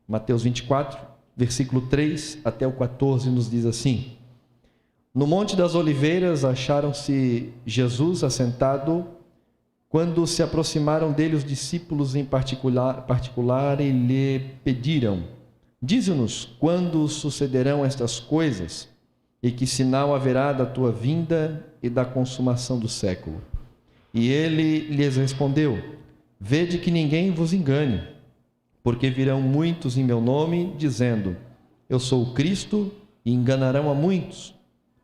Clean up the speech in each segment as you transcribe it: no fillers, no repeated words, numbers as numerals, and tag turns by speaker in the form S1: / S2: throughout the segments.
S1: Mateus 24, versículo 3 até o 14, nos diz assim: No Monte das Oliveiras acharam-se Jesus assentado. Quando se aproximaram dele os discípulos em particular e lhe pediram: Dize-nos quando sucederão estas coisas, e que sinal haverá da tua vinda e da consumação do século? E ele lhes respondeu: Vede que ninguém vos engane, porque virão muitos em meu nome, dizendo: Eu sou o Cristo, e enganarão a muitos.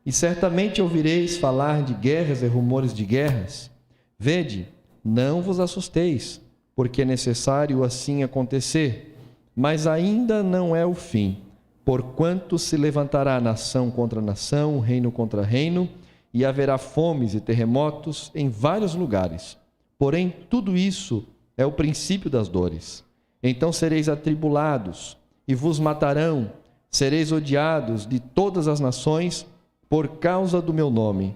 S1: E certamente ouvireis falar de guerras e rumores de guerras. Vede, não vos assusteis, porque é necessário assim acontecer, mas ainda não é o fim, porquanto se levantará nação contra nação, reino contra reino, e haverá fomes e terremotos em vários lugares. Porém, tudo isso é o princípio das dores. Então sereis atribulados, e vos matarão, sereis odiados de todas as nações por causa do meu nome.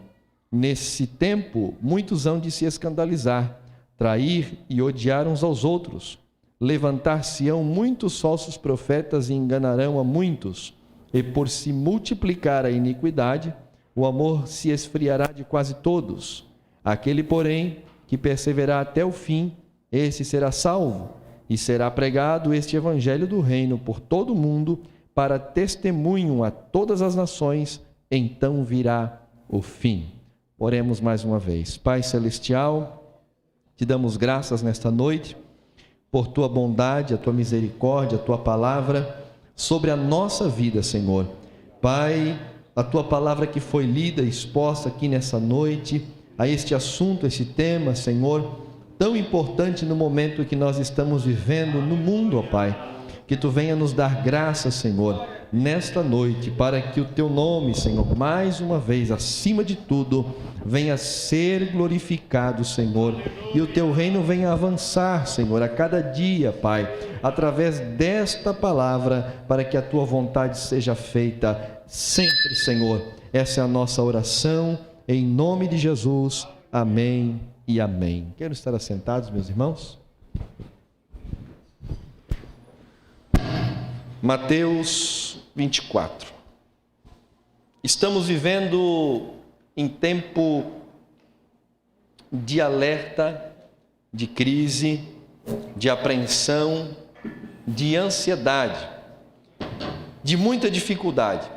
S1: Nesse tempo, muitos hão de se escandalizar, trair e odiar uns aos outros. Levantar-se-ão muitos falsos profetas e enganarão a muitos. E por se multiplicar a iniquidade, o amor se esfriará de quase todos. Aquele, porém, que perseverar até o fim, esse será salvo. E será pregado este evangelho do reino por todo o mundo, para testemunho a todas as nações. Então virá o fim. Oremos mais uma vez. Pai celestial, te damos graças nesta noite por tua bondade, a tua misericórdia, a tua palavra sobre a nossa vida, Senhor. Pai, a tua palavra que foi lida e exposta aqui nessa noite, a este assunto, esse tema, Senhor, tão importante no momento que nós estamos vivendo no mundo, ó Pai. Que tu venha nos dar graça, Senhor, nesta noite, para que o teu nome, Senhor, mais uma vez, acima de tudo, venha ser glorificado, Senhor, e o teu reino venha avançar, Senhor, a cada dia, Pai, através desta palavra, para que a tua vontade seja feita sempre, Senhor. Essa é a nossa oração, em nome de Jesus. Amém e amém. Quero estar assentados, meus irmãos. Mateus 24. Estamos vivendo em tempo de alerta, de crise, de apreensão, de ansiedade, de muita dificuldade.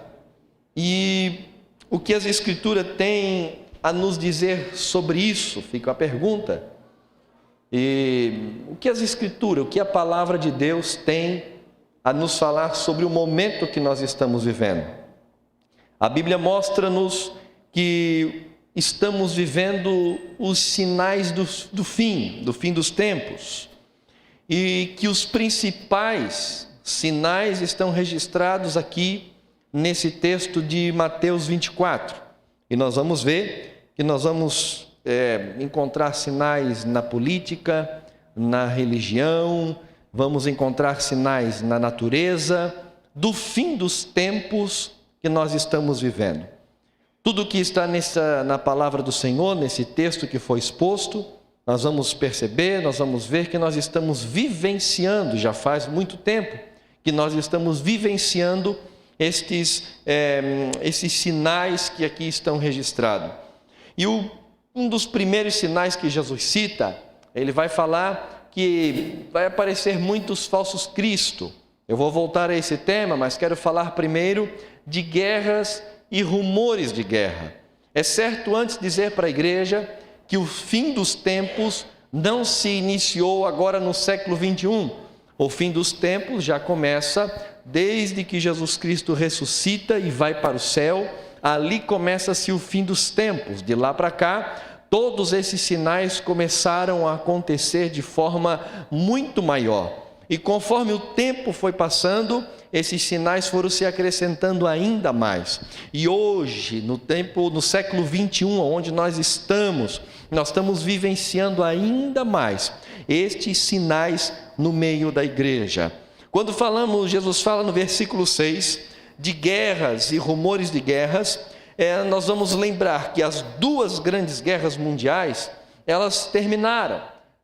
S1: E o que as Escrituras têm a nos dizer sobre isso? Fica a pergunta. E o que as Escrituras, o que a palavra de Deus tem a nos falar sobre o momento que nós estamos vivendo? A Bíblia mostra-nos que estamos vivendo os sinais do fim dos tempos, e que os principais sinais estão registrados aqui nesse texto de Mateus 24. E nós vamos ver que nós vamos encontrar sinais na política, na religião, vamos encontrar sinais na natureza, do fim dos tempos que nós estamos vivendo. Tudo que está na palavra do Senhor, nesse texto que foi exposto, nós vamos perceber, nós vamos ver que nós estamos vivenciando, já faz muito tempo, que nós estamos vivenciando esses sinais que aqui estão registrados. E um dos primeiros sinais que Jesus cita, ele vai falar que vai aparecer muitos falsos cristos. Eu vou voltar a esse tema, mas quero falar primeiro de guerras e rumores de guerra. É certo antes dizer para a igreja que o fim dos tempos não se iniciou agora no século 21. O fim dos tempos já começa desde que Jesus Cristo ressuscita e vai para o céu. Ali começa-se o fim dos tempos. De lá para cá, todos esses sinais começaram a acontecer de forma muito maior. E conforme o tempo foi passando, esses sinais foram se acrescentando ainda mais. E hoje, no século 21, onde nós estamos vivenciando ainda mais estes sinais no meio da igreja. Quando Jesus fala no versículo 6 de guerras e rumores de guerras, nós vamos lembrar que as duas grandes guerras mundiais, elas terminaram.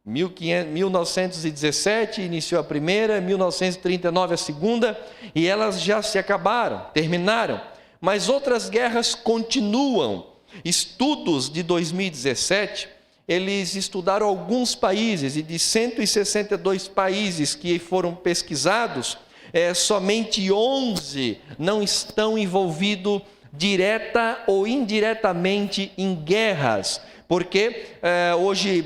S1: 1917 iniciou a primeira, 1939 a segunda, e elas já se acabaram, terminaram. Mas outras guerras continuam. Estudos de 2017, eles estudaram alguns países, e de 162 países que foram pesquisados, somente 11 não estão envolvidos direta ou indiretamente em guerras. Porque hoje,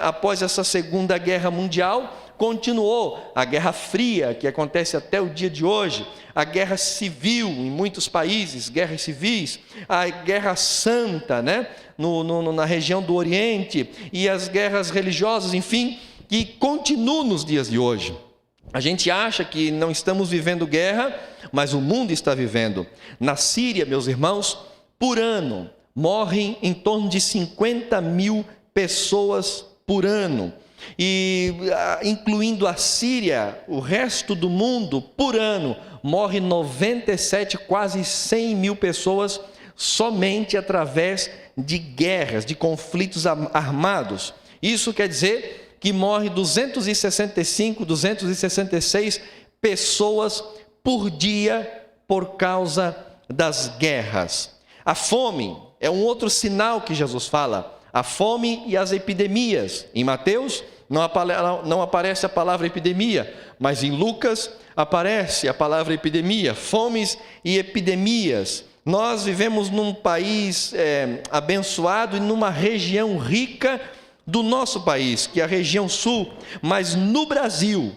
S1: após essa Segunda Guerra Mundial, continuou a Guerra Fria, que acontece até o dia de hoje, a Guerra Civil em muitos países, guerras civis, a Guerra Santa, né? Na região do Oriente, e as guerras religiosas, enfim, que continuam nos dias de hoje. A gente acha que não estamos vivendo guerra, mas o mundo está vivendo. Na Síria, meus irmãos, por ano, morrem em torno de 50 mil pessoas por ano. E incluindo a Síria, o resto do mundo, por ano, morre 97, quase 100 mil pessoas somente através de guerras, de conflitos armados. Isso quer dizer que morre 265, 266 pessoas por dia por causa das guerras. A fome é um outro sinal que Jesus fala. A fome e as epidemias. Em Mateus não aparece a palavra epidemia, mas em Lucas aparece a palavra epidemia, fomes e epidemias. Nós vivemos num país abençoado e numa região rica do nosso país, que é a região sul, mas no Brasil,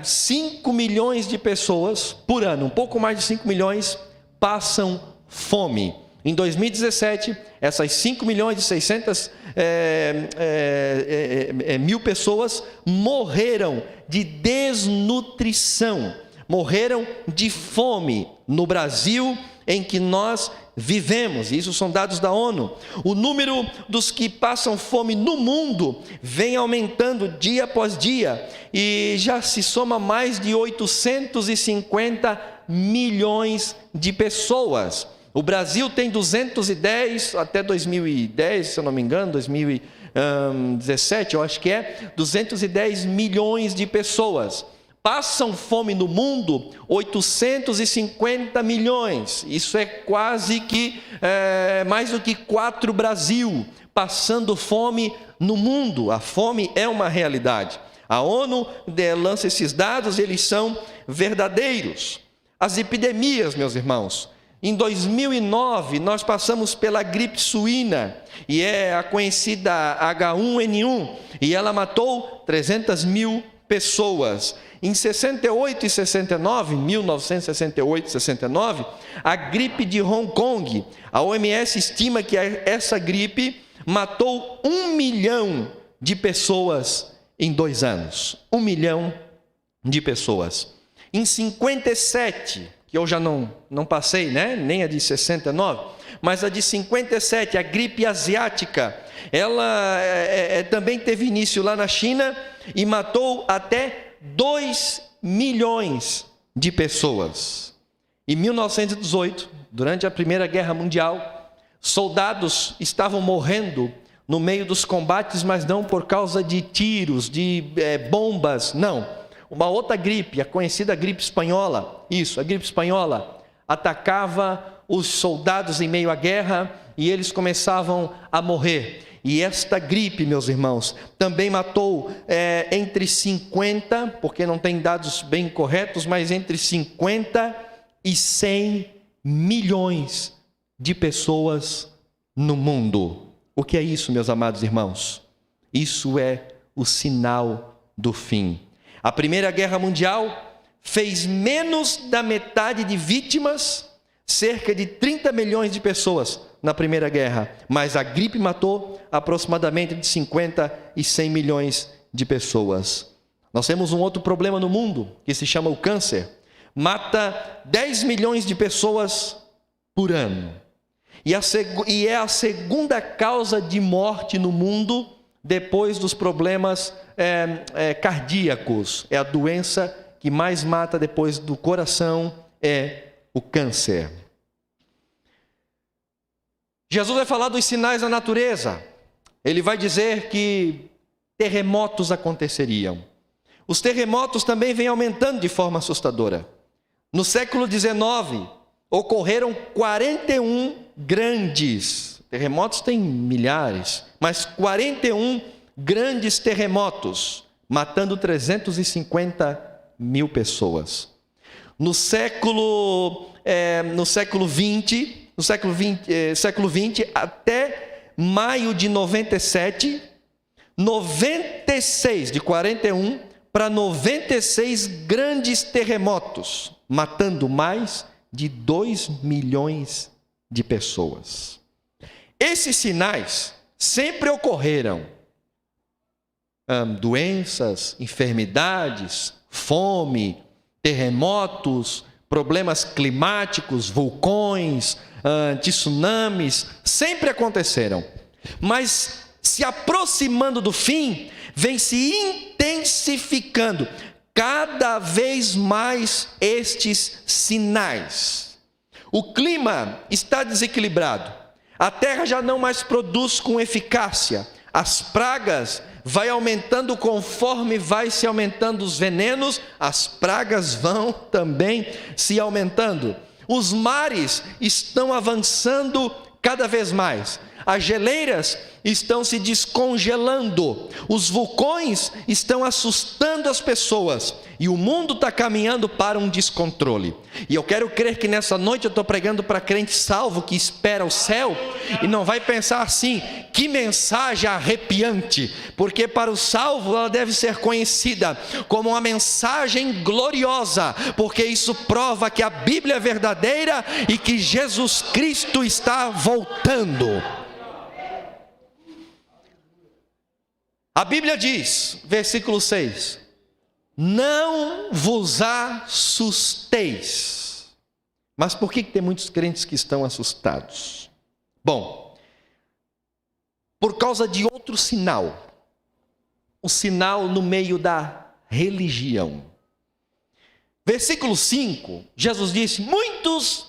S1: 5 milhões de pessoas por ano, um pouco mais de 5 milhões, passam fome. Em 2017, essas 5 milhões e 600 mil pessoas morreram de desnutrição, morreram de fome no Brasil em que nós vivemos. Isso são dados da ONU. O número dos que passam fome no mundo vem aumentando dia após dia e já se soma mais de 850 milhões de pessoas. O Brasil tem 210, até 2010, se eu não me engano, 2017, eu acho que 210 milhões de pessoas. Passam fome no mundo 850 milhões. Isso é quase que mais do que 4 Brasil passando fome no mundo. A fome é uma realidade. A ONU lança esses dados, eles são verdadeiros. As epidemias, meus irmãos. Em 2009, nós passamos pela gripe suína, e é a conhecida H1N1, e ela matou 300 mil pessoas. Em 68 e 69, 1968 e 69, a gripe de Hong Kong, a OMS estima que essa gripe matou 1 milhão de pessoas em 2 anos. 1 milhão de pessoas. Em 57, que eu já não passei, né? Nem a de 69, mas a de 57, a gripe asiática, ela também teve início lá na China e matou até 2 milhões de pessoas. Em 1918, durante a Primeira Guerra Mundial, soldados estavam morrendo no meio dos combates, mas não por causa de tiros, de bombas, não. Uma outra gripe, a conhecida gripe espanhola, a gripe espanhola, atacava os soldados em meio à guerra e eles começavam a morrer. E esta gripe, meus irmãos, também matou entre 50, porque não tem dados bem corretos, mas entre 50 e 100 milhões de pessoas no mundo. O que é isso, meus amados irmãos? Isso é o sinal do fim. A Primeira Guerra Mundial fez menos da metade de vítimas, cerca de 30 milhões de pessoas na Primeira Guerra, mas a gripe matou aproximadamente de 50 e 100 milhões de pessoas. Nós temos um outro problema no mundo, que se chama o câncer. Mata 10 milhões de pessoas por ano. E é a segunda causa de morte no mundo, depois dos problemas cardíacos. É a doença que mais mata depois do coração, é o câncer. Jesus vai falar dos sinais da natureza. Ele vai dizer que terremotos aconteceriam. Os terremotos também vêm aumentando de forma assustadora. No século XIX, ocorreram 41 grandes terremotos, tem milhares, mas 41 grandes terremotos, matando 350 mil pessoas. No século XX, até maio de 97, 96, de 41 para 96 grandes terremotos, matando mais de 2 milhões de pessoas. Esses sinais sempre ocorreram. Doenças, enfermidades, fome, terremotos, problemas climáticos, vulcões, tsunamis, sempre aconteceram. Mas se aproximando do fim, vem se intensificando cada vez mais estes sinais. O clima está desequilibrado. A terra já não mais produz com eficácia. As pragas vai aumentando conforme vai se aumentando os venenos, as pragas vão também se aumentando. Os mares estão avançando cada vez mais. As geleiras estão se descongelando. Os vulcões estão assustando as pessoas. E o mundo está caminhando para um descontrole. E eu quero crer que nessa noite eu estou pregando para crente salvo que espera o céu. E não vai pensar assim, que mensagem arrepiante. Porque para o salvo ela deve ser conhecida como uma mensagem gloriosa. Porque isso prova que a Bíblia é verdadeira e que Jesus Cristo está voltando. A Bíblia diz, versículo 6, não vos assusteis. Mas por que tem muitos crentes que estão assustados? Bom, por causa de outro sinal, o sinal no meio da religião. Versículo 5, Jesus disse, muitos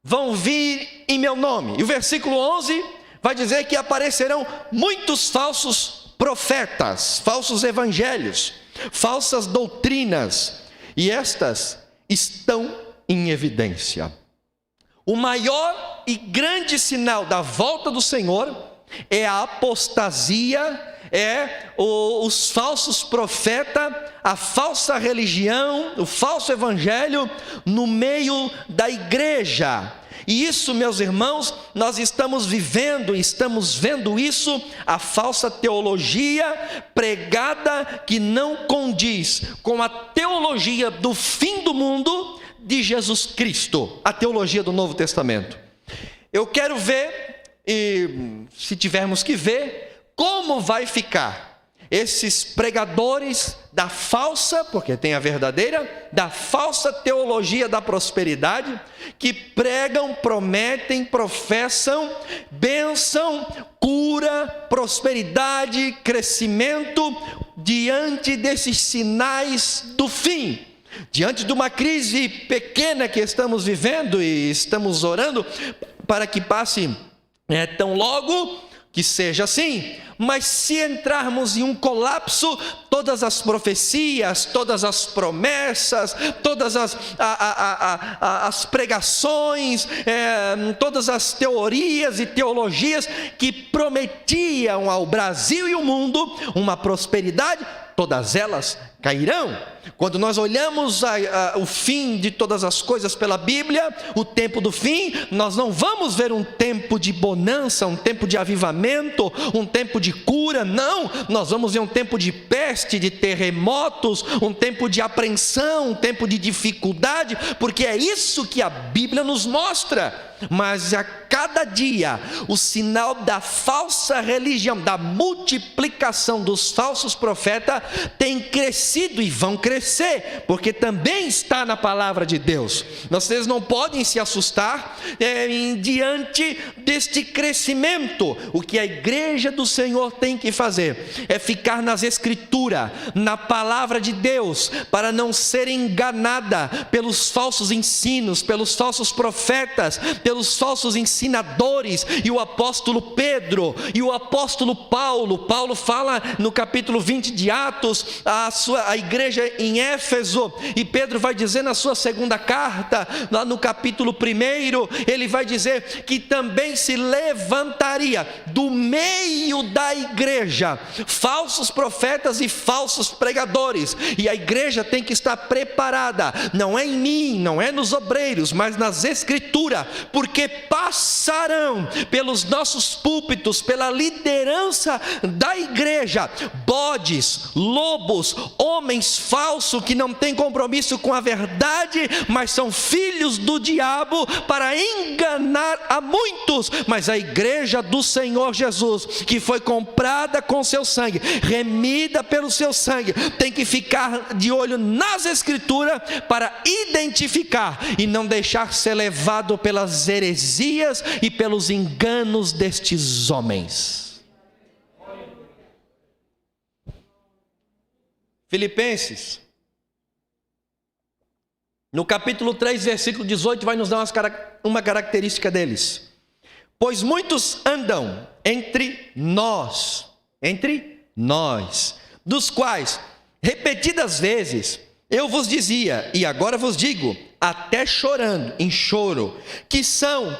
S1: vão vir em meu nome. E o versículo 11 vai dizer que aparecerão muitos falsos profetas, falsos evangelhos, falsas doutrinas, e estas estão em evidência. O maior e grande sinal da volta do Senhor é a apostasia, os falsos profetas, a falsa religião, o falso evangelho no meio da igreja. E isso, meus irmãos, nós estamos vivendo, estamos vendo isso, a falsa teologia pregada que não condiz com a teologia do fim do mundo de Jesus Cristo, a teologia do Novo Testamento. Eu quero ver, e se tivermos que ver, como vai ficar esses pregadores da falsa, porque tem a verdadeira, da falsa teologia da prosperidade, que pregam, prometem, professam bênção, cura, prosperidade, crescimento, diante desses sinais do fim. Diante de uma crise pequena que estamos vivendo e estamos orando para que passe tão logo, que seja assim. Mas se entrarmos em um colapso, todas as profecias, todas as promessas, todas as pregações, todas as teorias e teologias que prometiam ao Brasil e ao mundo uma prosperidade, todas elas cairão. Quando nós olhamos o fim de todas as coisas pela Bíblia, o tempo do fim, nós não vamos ver um tempo de bonança, um tempo de avivamento, um tempo de cura, não, nós vamos ver um tempo de peste, de terremotos, um tempo de apreensão, um tempo de dificuldade, porque é isso que a Bíblia nos mostra. Mas a cada dia, o sinal da falsa religião, da multiplicação dos falsos profetas, tem crescido e vão crescer, porque também está na palavra de Deus. Vocês não podem se assustar diante deste crescimento. O que a igreja do Senhor tem que fazer é ficar nas Escrituras, na palavra de Deus, para não ser enganada pelos falsos ensinos, pelos falsos profetas, pelos pelos falsos ensinadores, e o apóstolo Pedro, e o apóstolo Paulo. Paulo fala no capítulo 20 de Atos, a igreja em Éfeso, e Pedro vai dizer na sua segunda carta, lá no capítulo 1, ele vai dizer que também se levantaria do meio da igreja falsos profetas e falsos pregadores, e a igreja tem que estar preparada, não é em mim, não é nos obreiros, mas nas escrituras, porque passarão pelos nossos púlpitos, pela liderança da igreja, bodes, lobos, homens falsos que não têm compromisso com a verdade, mas são filhos do diabo, para enganar a muitos. Mas a igreja do Senhor Jesus, que foi comprada com seu sangue, remida pelo seu sangue, tem que ficar de olho nas escrituras para identificar e não deixar ser levado pelas heresias e pelos enganos destes homens. Filipenses, no capítulo 3, versículo 18, vai nos dar uma característica deles. Pois muitos andam entre nós, dos quais repetidas vezes eu vos dizia, e agora vos digo, até chorando, em choro, que são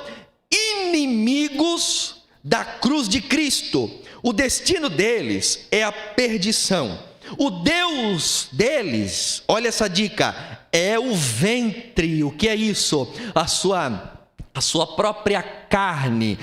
S1: inimigos da cruz de Cristo. O destino deles é a perdição. O Deus deles, olha essa dica, é o ventre. O que é isso? A sua própria carne,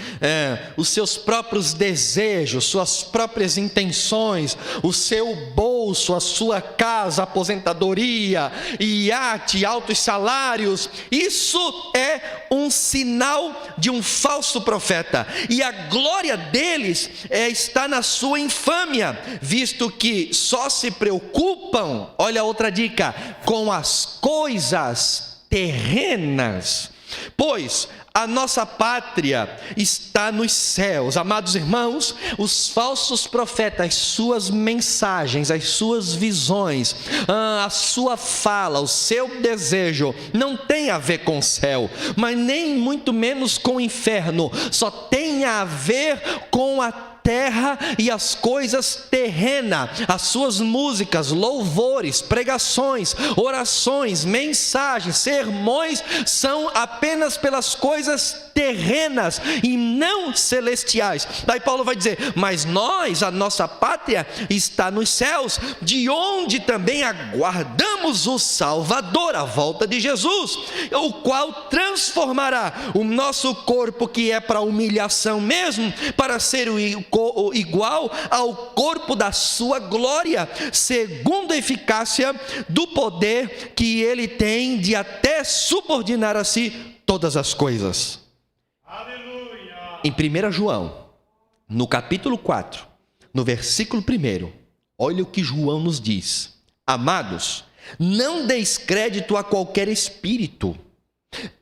S1: os seus próprios desejos, suas próprias intenções, o seu bolso, a sua casa, aposentadoria, iate, altos salários. Isso é um sinal de um falso profeta, e a glória deles está na sua infâmia, visto que só se preocupam, olha outra dica, com as coisas terrenas. Pois a nossa pátria está nos céus. Amados irmãos, os falsos profetas, as suas mensagens, as suas visões, a sua fala, o seu desejo não tem a ver com o céu, mas nem muito menos com o inferno, só tem a ver com a terra e as coisas terrenas. As suas músicas, louvores, pregações, orações, mensagens, sermões são apenas pelas coisas terrenas e não celestiais. Daí Paulo vai dizer, mas nós, a nossa pátria está nos céus, de onde também aguardamos o Salvador, a volta de Jesus, o qual transformará o nosso corpo, que é para humilhação mesmo, para ser igual ao corpo da sua glória, segundo a eficácia do poder que ele tem de até subordinar a si todas as coisas. Aleluia. Em 1 João, no capítulo 4, no versículo 1, olha o que João nos diz: amados, não deis crédito a qualquer espírito,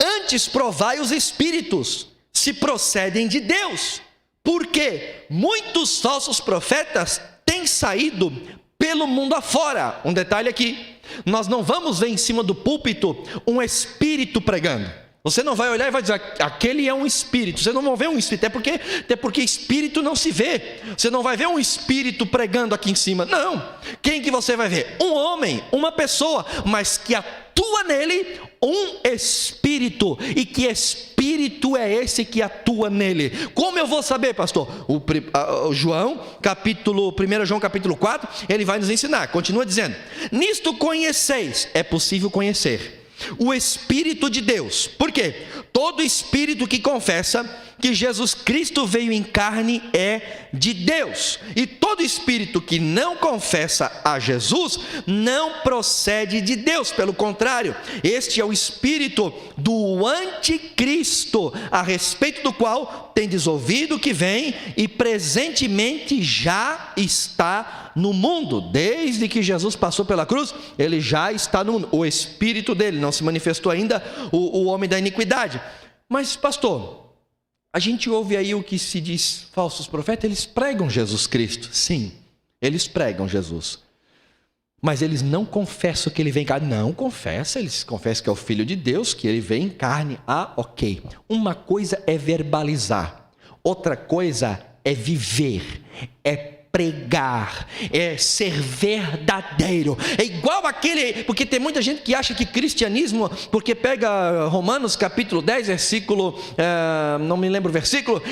S1: antes provai os espíritos, se procedem de Deus, porque muitos falsos profetas têm saído pelo mundo afora. Um detalhe aqui, nós não vamos ver em cima do púlpito um espírito pregando. Você não vai olhar e vai dizer, aquele é um espírito. Você não vai ver um espírito, até porque espírito não se vê. Você não vai ver um espírito pregando aqui em cima. Não, quem que você vai ver? Um homem, uma pessoa, mas que atua nele um espírito. E que espírito é esse que atua nele? Como eu vou saber, pastor? O João, 1 João capítulo 4, ele vai nos ensinar. Continua dizendo, nisto conheceis, é possível conhecer o Espírito de Deus. Por quê? Todo espírito que confessa que Jesus Cristo veio em carne é de Deus, e todo espírito que não confessa a Jesus não procede de Deus. Pelo contrário, este é o espírito do anticristo, a respeito do qual tendes ouvido que vem e presentemente já está no mundo. Desde que Jesus passou pela cruz, ele já está no mundo. O espírito dele não se manifestou ainda, o homem da iniquidade. Mas pastor, a gente ouve aí o que se diz falsos profetas, eles pregam Jesus Cristo. Sim, eles pregam Jesus. Mas eles não confessam que ele vem em carne. Não confessa, eles confessam que é o Filho de Deus, que ele vem em carne. Ah, ok. Uma coisa é verbalizar, outra coisa é viver, é pregar, é ser verdadeiro. É igual aquele, porque tem muita gente que acha que cristianismo, porque pega Romanos capítulo 10, versículo, não me lembro o versículo,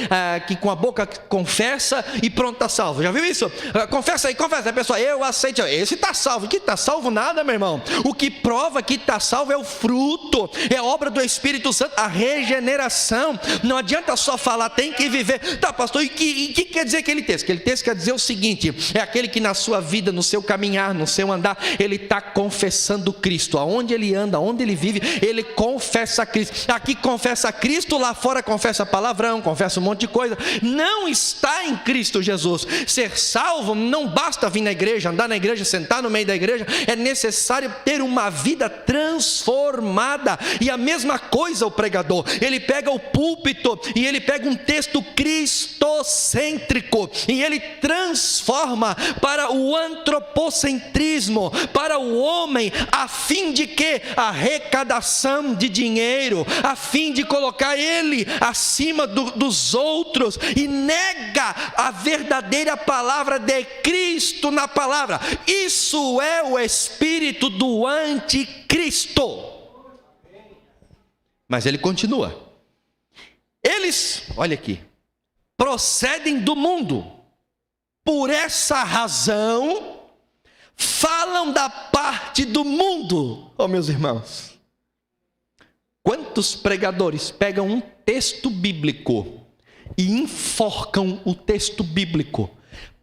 S1: que com a boca confessa e pronto, está salvo. Já viu isso? Confessa aí, a pessoa, eu aceito, esse está salvo. Que está salvo nada, meu irmão. O que prova que está salvo é o fruto, é a obra do Espírito Santo, a regeneração. Não adianta só falar, tem que viver. Tá, pastor, e que quer dizer aquele texto? Aquele texto quer dizer o seguinte: é aquele que na sua vida, no seu caminhar, no seu andar, ele está confessando Cristo. Aonde ele anda, aonde ele vive, ele confessa Cristo. Aqui confessa Cristo, lá fora confessa palavrão, confessa um monte de coisa. Não está em Cristo Jesus. Ser salvo não basta vir na igreja, andar na igreja, sentar no meio da igreja. É necessário ter uma vida transformada. E a mesma coisa o pregador, ele pega o púlpito e ele pega um texto cristocêntrico e ele transforma para o antropocentrismo, para o homem, a fim de que? Arrecadação de dinheiro, a fim de colocar ele acima dos outros, e nega a verdadeira palavra de Cristo na palavra. Isso é o espírito do anticristo. Mas ele continua. Eles, olha aqui, procedem do mundo. Por essa razão, falam da parte do mundo. Oh, meus irmãos, quantos pregadores pegam um texto bíblico e enforcam o texto bíblico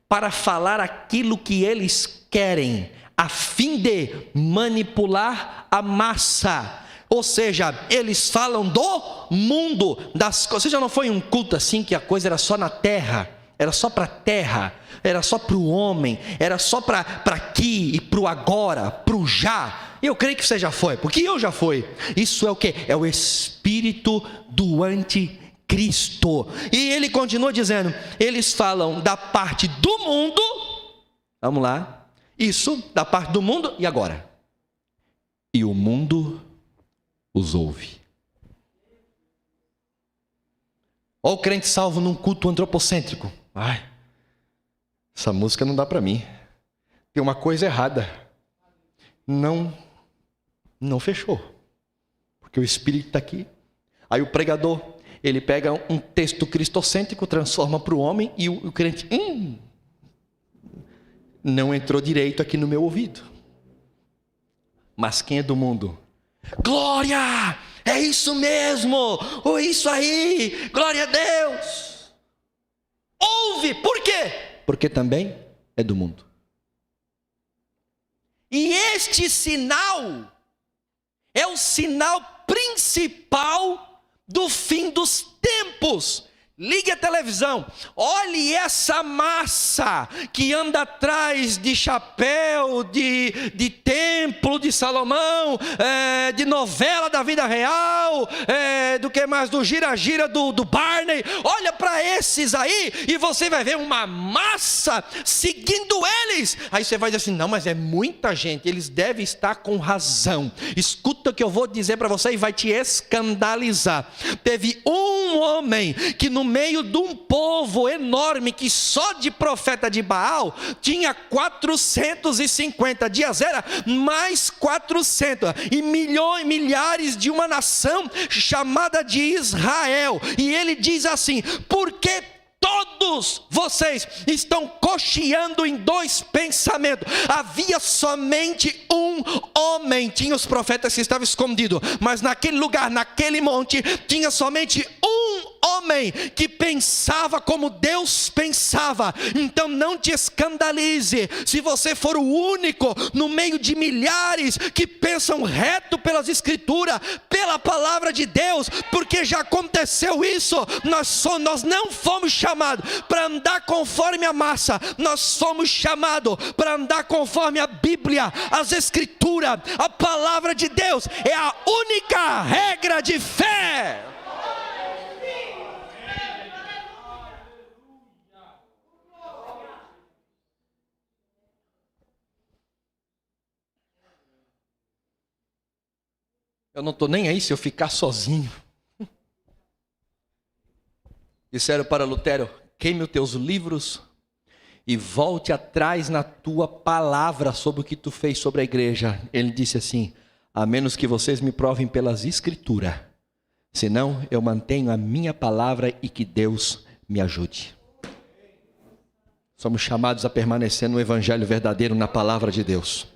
S1: para falar aquilo que eles querem, a fim de manipular a massa? Ou seja, eles falam do mundo, das coisas. Você já não foi em um culto assim que a coisa era só na terra? Era só para a terra, era só para o homem, era só para aqui e para o agora, para o já. Eu creio que você já foi, porque eu já fui. Isso é o que? É o espírito do anticristo. E ele continua dizendo, eles falam da parte do mundo. Vamos lá. Isso, da parte do mundo, e agora? E o mundo os ouve. Olha o crente salvo num culto antropocêntrico. Ai, essa música não dá para mim. Tem uma coisa errada. Não fechou. Porque o Espírito está aqui. Aí o pregador, ele pega um texto cristocêntrico, transforma para o homem, e o crente, não entrou direito aqui no meu ouvido. Mas quem é do mundo? Glória! É isso mesmo! Ou isso aí! Glória a Deus! Ouve! Por quê? Porque também é do mundo. E este sinal é o sinal principal do fim dos tempos. Ligue a televisão, olhe essa massa que anda atrás de chapéu, de templo de Salomão, de novela da vida real, do que mais, do gira-gira do Barney. Olha para esses aí e você vai ver uma massa seguindo eles. Aí você vai dizer assim, não, mas é muita gente, eles devem estar com razão. Escuta o que eu vou dizer para você e vai te escandalizar. Teve um homem que no meio de um povo enorme, que só de profeta de Baal tinha 450 dias, era mais 400, e milhares de uma nação chamada de Israel. E ele diz assim, porque todos vocês estão cocheando em dois pensamentos. Havia somente um homem, tinha os profetas que estavam escondidos, mas naquele lugar, naquele monte, tinha somente um homem que pensava como Deus pensava. Então não te escandalize se você for o único no meio de milhares que pensam reto pelas escrituras, pela palavra de Deus, porque já aconteceu isso. Nós não fomos chamados para andar conforme a massa, nós fomos chamados para andar conforme a Bíblia, as escrituras, a palavra de Deus é a única regra de fé. Eu não estou nem aí se eu ficar sozinho. Disseram para Lutero: queime os teus livros e volte atrás na tua palavra sobre o que tu fez sobre a igreja. Ele disse assim: a menos que vocês me provem pelas escrituras, senão eu mantenho a minha palavra e que Deus me ajude. Somos chamados a permanecer no evangelho verdadeiro, na palavra de Deus.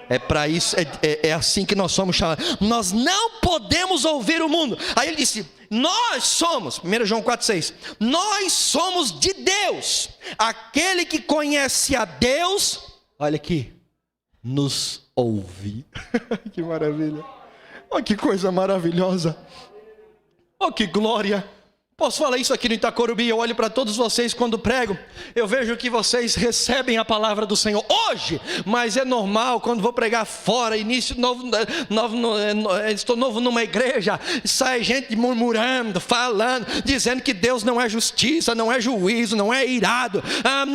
S1: É para isso, é assim que nós somos chamados. Nós não podemos ouvir o mundo. Aí ele disse: nós somos, 1 João 4,6, nós somos de Deus. Aquele que conhece a Deus, olha aqui, nos ouve. Que maravilha. Oh, que coisa maravilhosa. Oh, que glória. Posso falar isso aqui no Itacorubi? Eu olho para todos vocês quando prego, eu vejo que vocês recebem a palavra do Senhor hoje, mas é normal quando vou pregar fora, início novo, estou novo numa igreja, sai gente murmurando, falando, dizendo que Deus não é justiça, não é juízo, não é irado,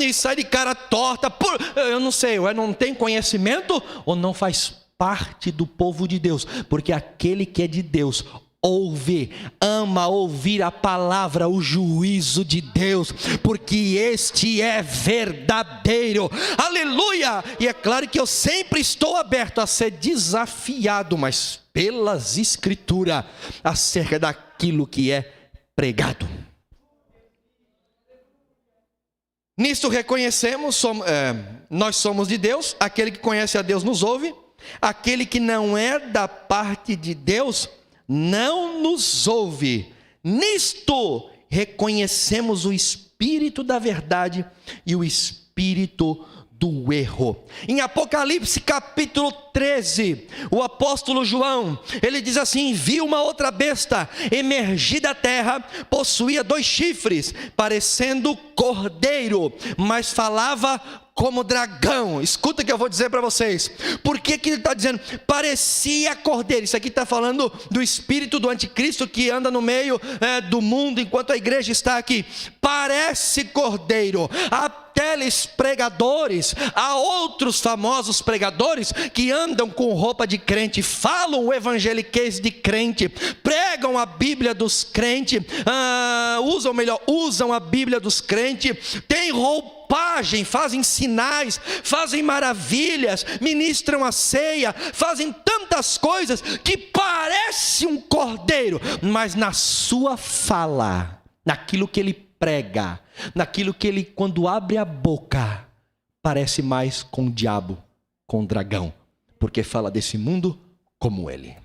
S1: e sai de cara torta, eu não sei, ou não tem conhecimento, ou não faz parte do povo de Deus, porque aquele que é de Deus ouve, ama ouvir a palavra, o juízo de Deus, porque este é verdadeiro, aleluia. E é claro que eu sempre estou aberto a ser desafiado, mas pelas escrituras, acerca daquilo que é pregado. Nisto reconhecemos, nós somos de Deus, aquele que conhece a Deus nos ouve, aquele que não é da parte de Deus não nos ouve. Nisto reconhecemos o espírito da verdade e o espírito do erro. Em Apocalipse capítulo 13, o apóstolo João, ele diz assim: vi uma outra besta emergir da terra, possuía 2 chifres, parecendo cordeiro, mas falava como dragão. Escuta o que eu vou dizer para vocês. Por que ele está dizendo parecia cordeiro? Isso aqui está falando do espírito do anticristo que anda no meio do mundo enquanto a igreja está aqui. Parece cordeiro. Há telespregadores, há outros famosos pregadores que andam com roupa de crente, falam o evangeliquez de crente, pregam a Bíblia dos crentes, usam a Bíblia dos crentes, tem roupagem, fazem sinais, fazem maravilhas, ministram a ceia, fazem tantas coisas que parece um cordeiro, mas na sua fala, naquilo que ele prega, naquilo que ele, quando abre a boca, parece mais com o diabo, com o dragão, porque fala desse mundo como ele.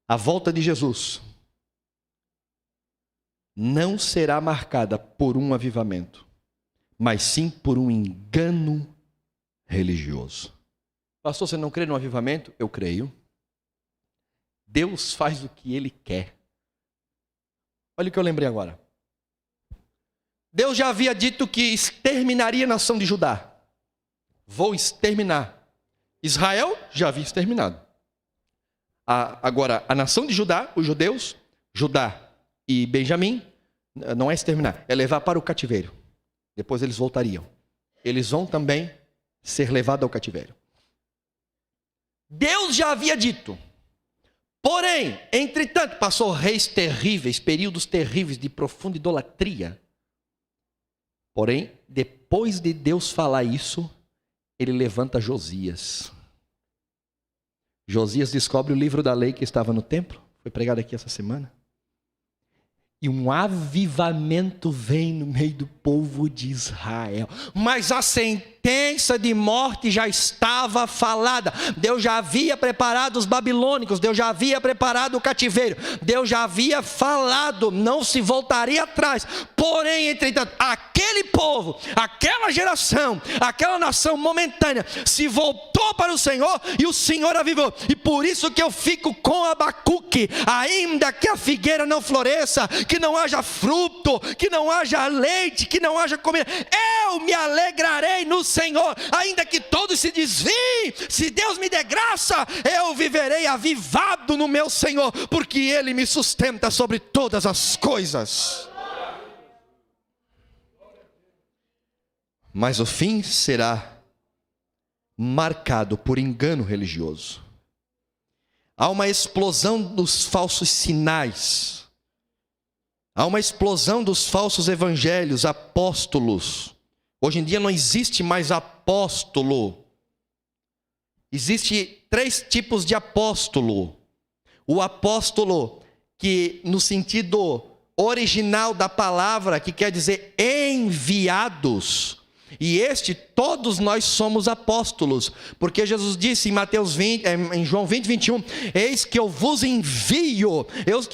S1: A volta de Jesus não será marcada por um avivamento, mas sim por um engano religioso. Pastor, você não crê no avivamento? Eu creio. Deus faz o que Ele quer. Olha o que eu lembrei agora. Deus já havia dito que exterminaria a nação de Judá. Vou exterminar. Israel já havia exterminado. Agora, a nação de Judá, os judeus, Judá e Benjamim, não é exterminar, é levar para o cativeiro. Depois eles voltariam. Eles vão também ser levados ao cativeiro. Deus já havia dito. Porém, entretanto, passou reis terríveis, períodos terríveis de profunda idolatria. Porém, depois de Deus falar isso, ele levanta Josias. Josias descobre o livro da lei que estava no templo, foi pregado aqui essa semana. E um avivamento vem no meio do povo de Israel. Mas a sentença de morte já estava falada. Deus já havia preparado os babilônicos. Deus já havia preparado o cativeiro. Deus já havia falado, não se voltaria atrás. Porém, entretanto, aquele povo, aquela geração, aquela nação momentânea, se voltou para o Senhor e o Senhor avivou. E por isso que eu fico com Abacuque. Ainda que a figueira não floresça, que não haja fruto, que não haja leite, que não haja comida, eu me alegrarei no Senhor, ainda que todos se desviem, se Deus me der graça, eu viverei avivado no meu Senhor, porque Ele me sustenta sobre todas as coisas. Mas o fim será marcado por engano religioso. Há uma explosão dos falsos sinais. Há uma explosão dos falsos evangelhos, apóstolos. Hoje em dia não existe mais apóstolo. Existem 3 tipos de apóstolo. O apóstolo que, no sentido original da palavra, que quer dizer enviados. E todos nós somos apóstolos, porque Jesus disse em Mateus 20, em João 20, 21, eis que eu vos envio,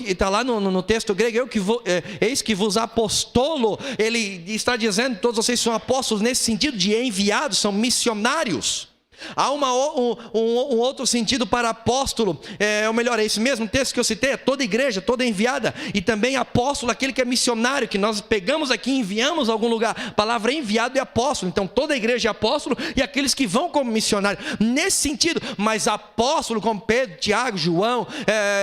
S1: está lá no texto grego, eis que vos apostolo. Ele está dizendo, todos vocês são apóstolos, nesse sentido de enviados, são missionários. Há um outro sentido para apóstolo, ou melhor, é esse mesmo texto que eu citei, é toda igreja, toda enviada, e também apóstolo, aquele que é missionário, que nós pegamos aqui e enviamos a algum lugar. A palavra enviado é apóstolo, então toda igreja é apóstolo, e aqueles que vão como missionário, nesse sentido. Mas apóstolo como Pedro, Tiago, João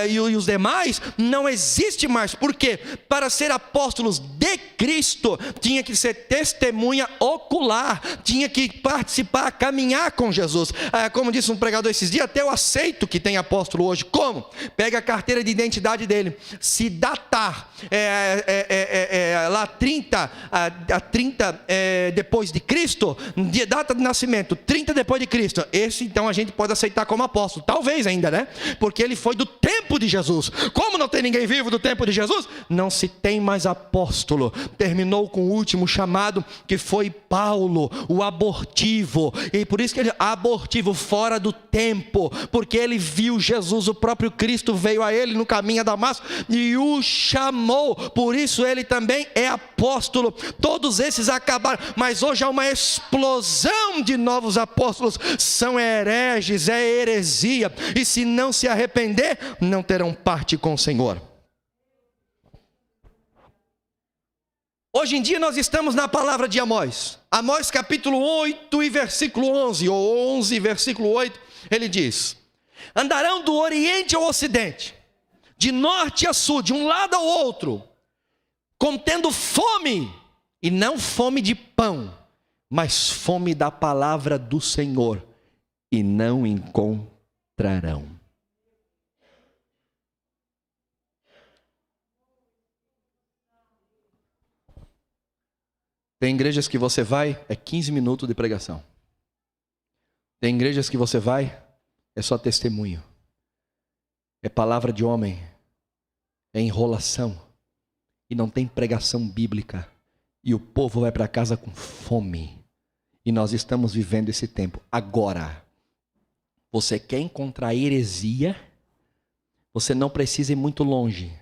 S1: e os demais, não existe mais. Por quê? Para ser apóstolos de Cristo, tinha que ser testemunha ocular, tinha que participar, caminhar com Jesus. Como disse um pregador esses dias, até eu aceito que tem apóstolo hoje. Como? Pega a carteira de identidade dele, se datar lá 30 depois de Cristo, data de nascimento 30 depois de Cristo, esse então a gente pode aceitar como apóstolo, talvez ainda, né? Porque ele foi do tempo de Jesus. Como não tem ninguém vivo do tempo de Jesus, não se tem mais apóstolo. Terminou com o último chamado, que foi Paulo, o abortivo, e por isso que ele abortivo, fora do tempo, porque ele viu Jesus, o próprio Cristo veio a ele no caminho a Damasco e o chamou, por isso ele também é apóstolo. Todos esses acabaram, mas hoje há uma explosão de novos apóstolos. São hereges, é heresia, e se não se arrepender, não terão parte com o Senhor. Hoje em dia nós estamos na palavra de Amós. Amós capítulo 8 e versículo 11, ou 11 versículo 8, ele diz: andarão do oriente ao ocidente, de norte a sul, de um lado ao outro, contendo fome, e não fome de pão, mas fome da palavra do Senhor, e não encontrarão. Tem igrejas que você vai, é 15 minutos de pregação. Tem igrejas que você vai, é só testemunho. É palavra de homem. É enrolação. E não tem pregação bíblica. E o povo vai para casa com fome. E nós estamos vivendo esse tempo. Agora, você quer encontrar heresia? Você não precisa ir muito longe.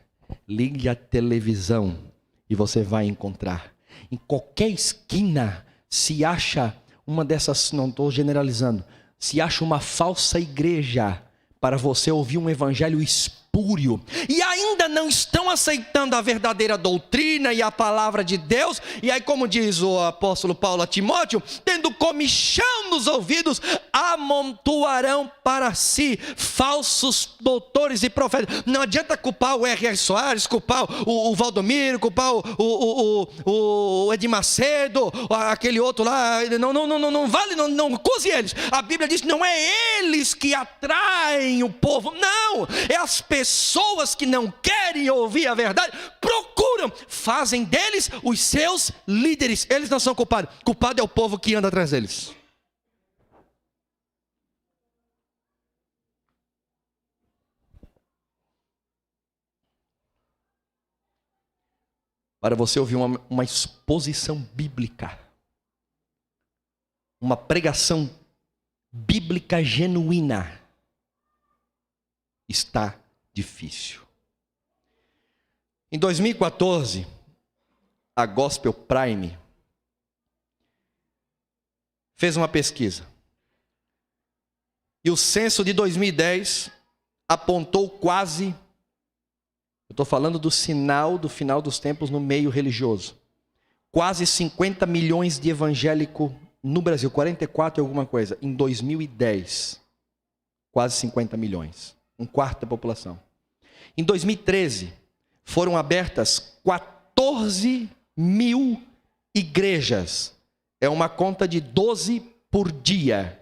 S1: Ligue a televisão e você vai encontrar. Em qualquer esquina se acha uma dessas, não estou generalizando, se acha uma falsa igreja para você ouvir um evangelho espúrio. E ainda não estão aceitando a verdadeira doutrina e a palavra de Deus. E aí, como diz o apóstolo Paulo a Timóteo, tendo comichão nos ouvidos, amontoarão para si falsos doutores e profetas. Não adianta culpar o R.R. Soares, culpar o Valdomiro, culpar o Edir Macedo, aquele outro lá. Não vale, não acuse eles. A Bíblia diz que não é eles que atraem o povo, não, é as pessoas que não querem ouvir a verdade, procuram, fazem deles os seus líderes. Eles não são culpados, culpado é o povo que anda atrás deles. Para você ouvir uma exposição bíblica, uma pregação bíblica genuína, está difícil. Em 2014, a Gospel Prime fez uma pesquisa. E o censo de 2010 apontou quase, eu estou falando do sinal do final dos tempos no meio religioso, quase 50 milhões de evangélicos no Brasil, 44 e alguma coisa, em 2010, quase 50 milhões. Um quarto da população. Em 2013, foram abertas 14 mil igrejas. É uma conta de 12 por dia.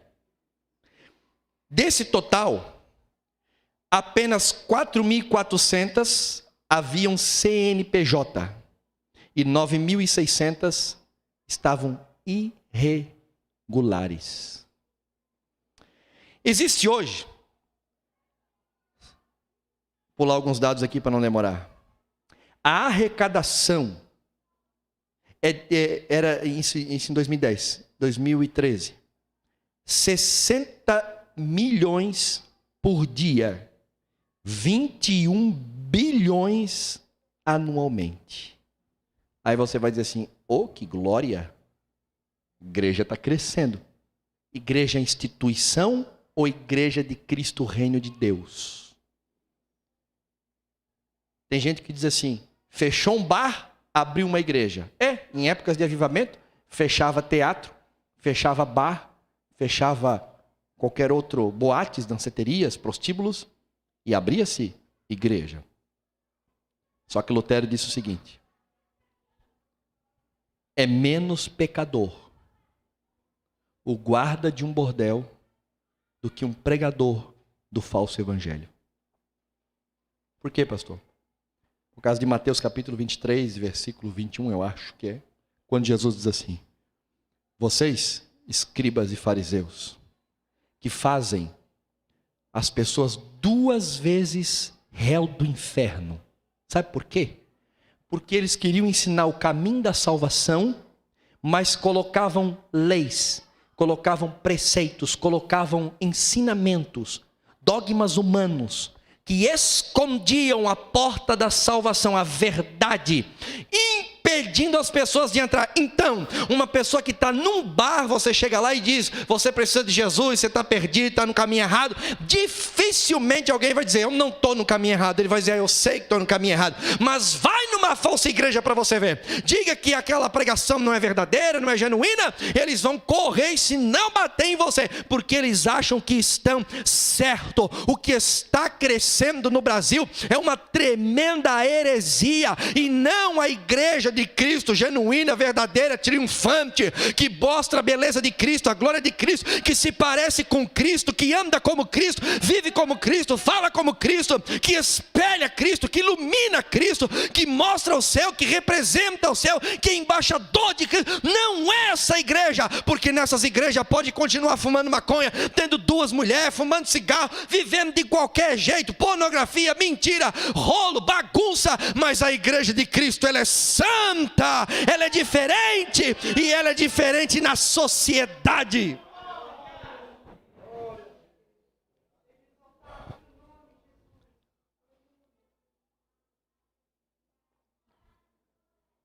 S1: Desse total, apenas 4.400 haviam CNPJ e 9.600 estavam irregulares. Existe hoje, vou pular alguns dados aqui para não demorar, a arrecadação era isso em 2013, 60 milhões por dia, 21 bilhões anualmente. Aí você vai dizer assim, oh, que glória, a igreja está crescendo. Igreja é instituição ou igreja de Cristo, Reino de Deus? Tem gente que diz assim, fechou um bar, abriu uma igreja. Em épocas de avivamento, fechava teatro, fechava bar, fechava qualquer outro, boates, danceterias, prostíbulos, e abria-se igreja. Só que Lutero disse o seguinte, é menos pecador o guarda de um bordel do que um pregador do falso evangelho. Por quê, pastor? Por causa de Mateus capítulo 23, versículo 21, eu acho que é, quando Jesus diz assim, vocês, escribas e fariseus, que fazem as pessoas 2 vezes réu do inferno. Sabe por quê? Porque eles queriam ensinar o caminho da salvação, mas colocavam leis, colocavam preceitos, colocavam ensinamentos, dogmas humanos, que escondiam a porta da salvação, a verdade, impedindo as pessoas de entrar. Então, uma pessoa que está num bar, você chega lá e diz, você precisa de Jesus, você está perdido, está no caminho errado, dificilmente alguém vai dizer, eu não estou no caminho errado. Ele vai dizer, eu sei que estou no caminho errado, mas vai numa falsa igreja para você ver, diga que aquela pregação não é verdadeira, não é genuína, eles vão correr e se não bater em você, porque eles acham que estão certo. O que está crescendo no Brasil é uma tremenda heresia, e não a igreja de Cristo, genuína, verdadeira, triunfante, que mostra a beleza de Cristo, a glória de Cristo, que se parece com Cristo, que anda como Cristo, vive como Cristo, fala como Cristo, que espelha Cristo, que ilumina Cristo, que mostra o céu, que representa o céu, que é embaixador de Cristo. Não é essa igreja, porque nessas igrejas pode continuar fumando maconha, tendo 2 mulheres, fumando cigarro, vivendo de qualquer jeito, pornografia, mentira, rolo, bagunça, mas a igreja de Cristo, ela é santa, ela é diferente, e ela é diferente na sociedade.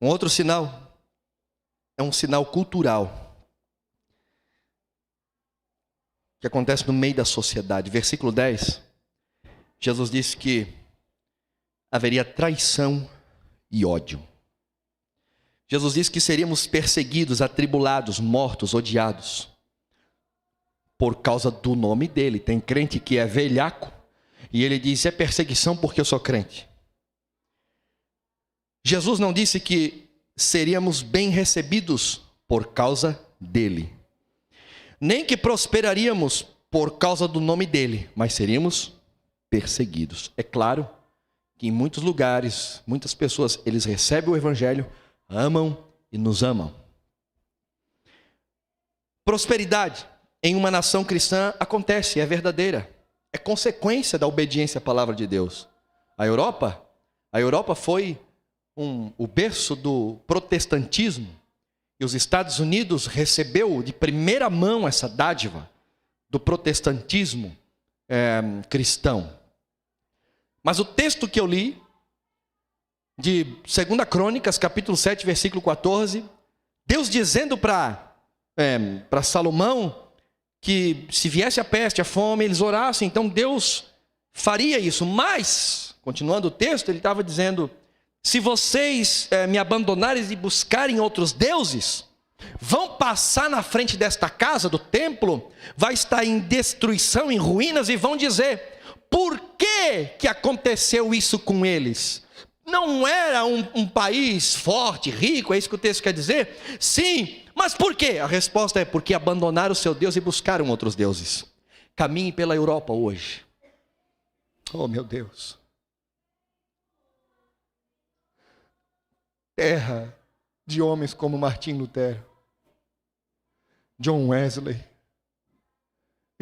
S1: Um outro sinal é um sinal cultural que acontece no meio da sociedade. Versículo 10, Jesus disse que haveria traição e ódio. Jesus disse que seríamos perseguidos, atribulados, mortos, odiados por causa do nome dele. Tem crente que é velhaco e ele diz, é perseguição porque eu sou crente. Jesus não disse que seríamos bem recebidos por causa dele, nem que prosperaríamos por causa do nome dele, mas seríamos perseguidos. É claro que em muitos lugares, muitas pessoas, eles recebem o evangelho, amam e nos amam. Prosperidade em uma nação cristã acontece, é verdadeira, é consequência da obediência à palavra de Deus. A Europa foi o berço do protestantismo, e os Estados Unidos recebeu de primeira mão essa dádiva do protestantismo cristão. Mas o texto que eu li, de 2 Crônicas, capítulo 7, versículo 14, Deus dizendo para Salomão que se viesse a peste, a fome, eles orassem, então Deus faria isso. Mas, continuando o texto, ele estava dizendo, se vocês me abandonarem e buscarem outros deuses, vão passar na frente desta casa, do templo, vai estar em destruição, em ruínas, e vão dizer, por que aconteceu isso com eles? Não era um país forte, rico, é isso que o texto quer dizer? Sim, mas por quê? A resposta é porque abandonaram o seu Deus e buscaram outros deuses. Caminhe pela Europa hoje. Oh, meu Deus. Terra de homens como Martim Lutero, John Wesley,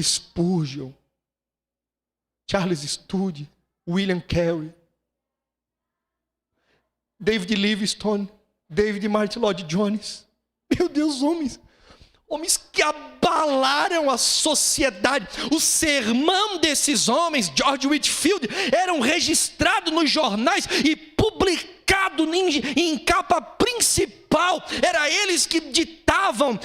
S1: Spurgeon, Charles Studi, William Carey, David Livingstone, David Martin Lloyd Jones. Meu Deus, homens que abalaram a sociedade. O sermão desses homens, George Whitefield, eram registrados nos jornais e publicados em capa principal. Era eles que ditavam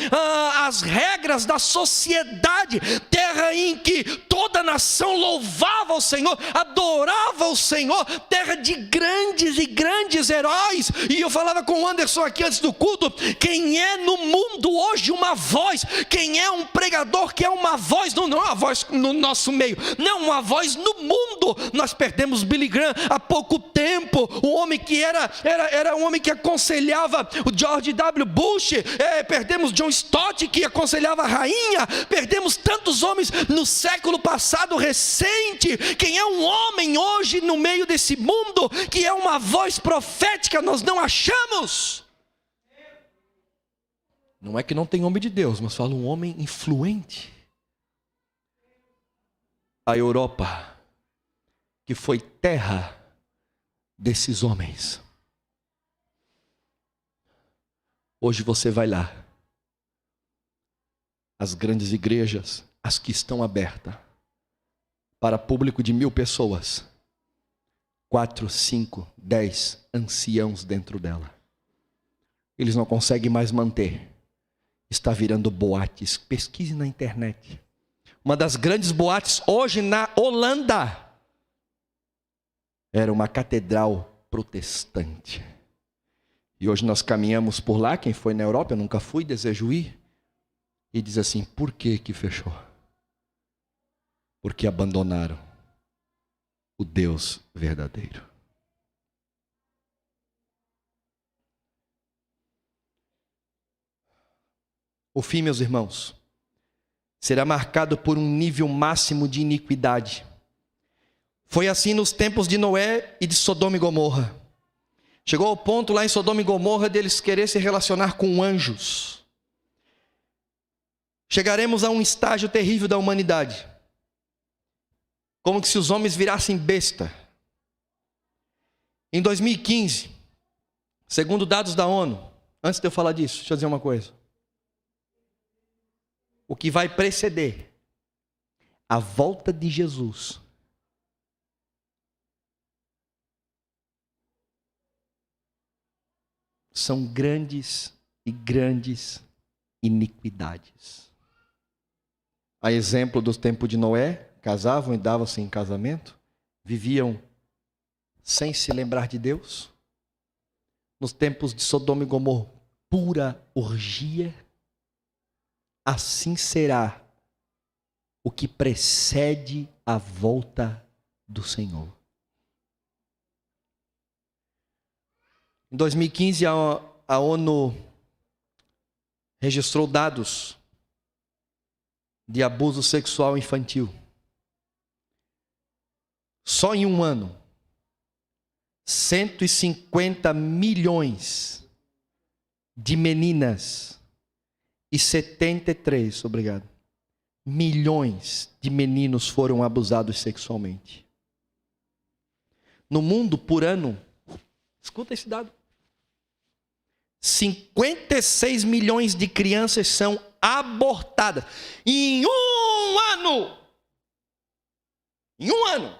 S1: as regras da sociedade. Terra em que toda a nação louvava o Senhor, adorava o Senhor. Terra de grandes e grandes heróis. E eu falava com o Anderson aqui antes do culto, quem é no mundo hoje uma voz, quem é um pregador que é uma voz, não é uma voz no nosso meio, não, uma voz no mundo. Nós perdemos Billy Graham há pouco tempo, o homem que era um homem que aconselhava o George W. Bush, perdemos John Stott, que aconselhava a rainha, perdemos tantos homens no século passado recente. Quem é um homem hoje no meio desse mundo que é uma voz profética, nós não achamos. Não é que não tem homem de Deus, mas fala um homem influente. A Europa, que foi terra desses homens. Hoje você vai lá, as grandes igrejas, as que estão abertas, para público de 1000 pessoas, 4, 5, 10 anciãos dentro dela. Eles não conseguem mais manter. Está virando boates. Pesquise na internet. Uma das grandes boates hoje na Holanda era uma catedral protestante. E hoje nós caminhamos por lá. Quem foi na Europa, eu nunca fui, desejo ir. E diz assim, por que fechou? Porque abandonaram o Deus verdadeiro. O fim, meus irmãos, será marcado por um nível máximo de iniquidade. Foi assim nos tempos de Noé e de Sodoma e Gomorra. Chegou ao ponto lá em Sodoma e Gomorra deles querer se relacionar com anjos. Chegaremos a um estágio terrível da humanidade. Como que se os homens virassem besta. Em 2015, segundo dados da ONU, antes de eu falar disso, deixa eu dizer uma coisa. O que vai preceder a volta de Jesus são grandes e grandes iniquidades. A exemplo dos tempos de Noé, casavam e davam-se em casamento, viviam sem se lembrar de Deus. Nos tempos de Sodoma e Gomorra, pura orgia. Assim será o que precede a volta do Senhor. Em 2015, a ONU registrou dados de abuso sexual infantil. Só em um ano, 150 milhões de meninas e 73, obrigado, milhões de meninos foram abusados sexualmente. No mundo, por ano, escuta esse dado, 56 milhões de crianças são abortadas. Em um ano! Em um ano!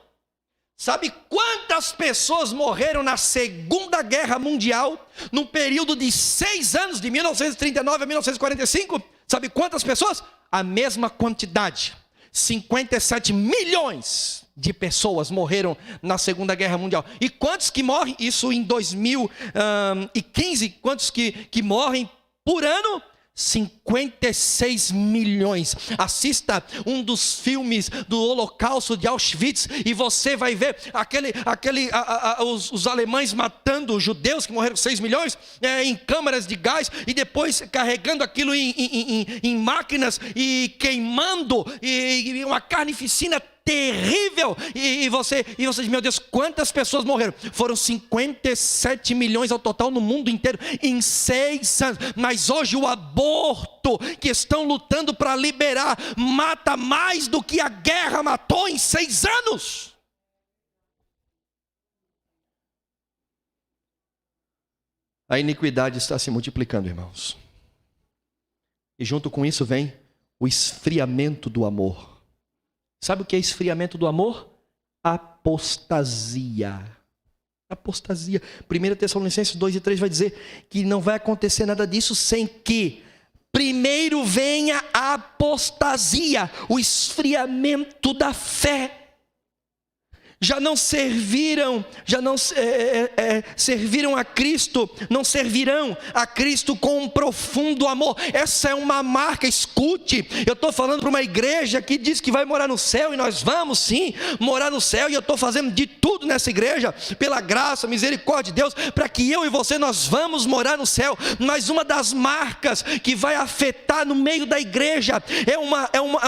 S1: Sabe quantas pessoas morreram na Segunda Guerra Mundial, num período de 6 anos, de 1939 a 1945? Sabe quantas pessoas? A mesma quantidade. 57 milhões de pessoas morreram na Segunda Guerra Mundial. E quantos que morrem? Isso em 2015. Quantos que morrem por ano? 56 milhões. Assista um dos filmes do Holocausto de Auschwitz e você vai ver os alemães matando os judeus, que morreram 6 milhões, em câmaras de gás, e depois carregando aquilo em máquinas e queimando, e uma carnificina terrível, e você diz, meu Deus, quantas pessoas morreram? Foram 57 milhões ao total no mundo inteiro, em 6 anos, mas hoje o aborto, que estão lutando para liberar, mata mais do que a guerra matou em 6 anos. A iniquidade está se multiplicando, irmãos, e junto com isso vem o esfriamento do amor. Sabe o que é esfriamento do amor? Apostasia. Apostasia. 1 Tessalonicenses 2:3 vai dizer que não vai acontecer nada disso sem que primeiro venha a apostasia, o esfriamento da fé. Já não serviram a Cristo, não servirão a Cristo com um profundo amor. Essa é uma marca, escute, eu estou falando para uma igreja que diz que vai morar no céu, e nós vamos sim morar no céu, e eu estou fazendo de tudo nessa igreja, pela graça, misericórdia de Deus, para que eu e você, nós vamos morar no céu. Mas uma das marcas que vai afetar no meio da igreja é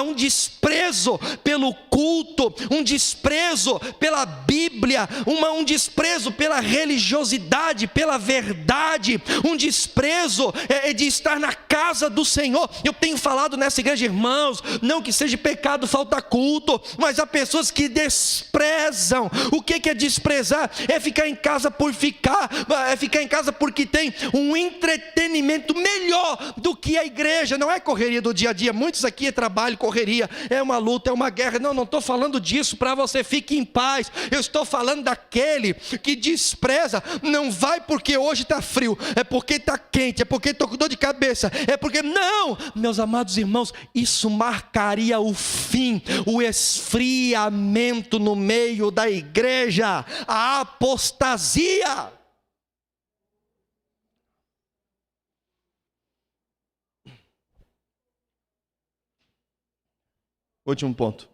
S1: um desprezo pelo culto, um desprezo pela Bíblia, um desprezo pela religiosidade, pela verdade, um desprezo de estar na casa do Senhor. Eu tenho falado nessa igreja, irmãos, não que seja pecado faltar culto, mas há pessoas que desprezam. O que é desprezar? É ficar em casa por ficar, é ficar em casa porque tem um entretenimento melhor do que a igreja. Não é correria do dia a dia, muitos aqui é trabalho, correria, é uma luta, é uma guerra. Não estou falando disso para você, fique em paz. Eu estou falando daquele que despreza, não vai porque hoje está frio, é porque está quente, é porque estou com dor de cabeça, é porque... Não, meus amados irmãos, isso marcaria o fim, o esfriamento no meio da igreja, a apostasia. Último ponto.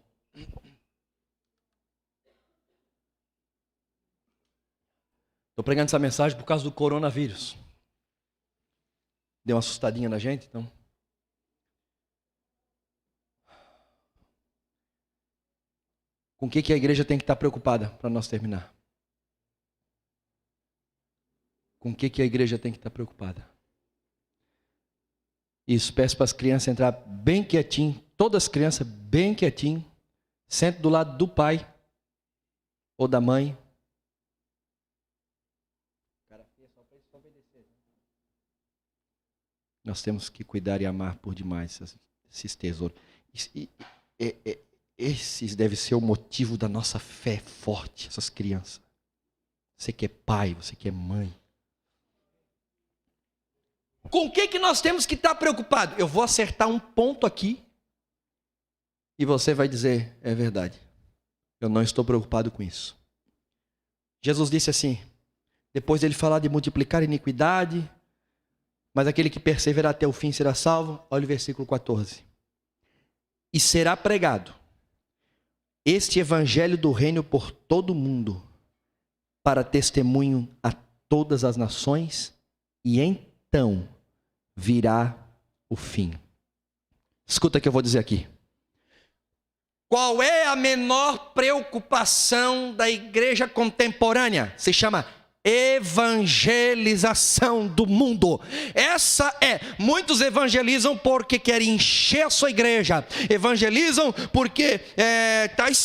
S1: Estou pregando essa mensagem por causa do coronavírus. Deu uma assustadinha na gente, então. Com o que a igreja tem que estar preocupada para nós terminar? Com o que a igreja tem que estar preocupada? Isso, peço para as crianças entrar bem quietinho, todas as crianças bem quietinho, sente do lado do pai ou da mãe. Nós temos que cuidar e amar por demais esses tesouros. Esses devem ser o motivo da nossa fé forte, essas crianças. Você que é pai, você que é mãe. Com o que nós temos que estar preocupados? Eu vou acertar um ponto aqui e você vai dizer, é verdade. Eu não estou preocupado com isso. Jesus disse assim, depois dele falar de multiplicar a iniquidade, mas aquele que perseverar até o fim será salvo. Olha o versículo 14. E será pregado este evangelho do reino por todo o mundo, para testemunho a todas as nações, e então virá o fim. Escuta o que eu vou dizer aqui. Qual é a menor preocupação da igreja contemporânea? Se chama evangelização do mundo. Muitos evangelizam porque querem encher a sua igreja, evangelizam porque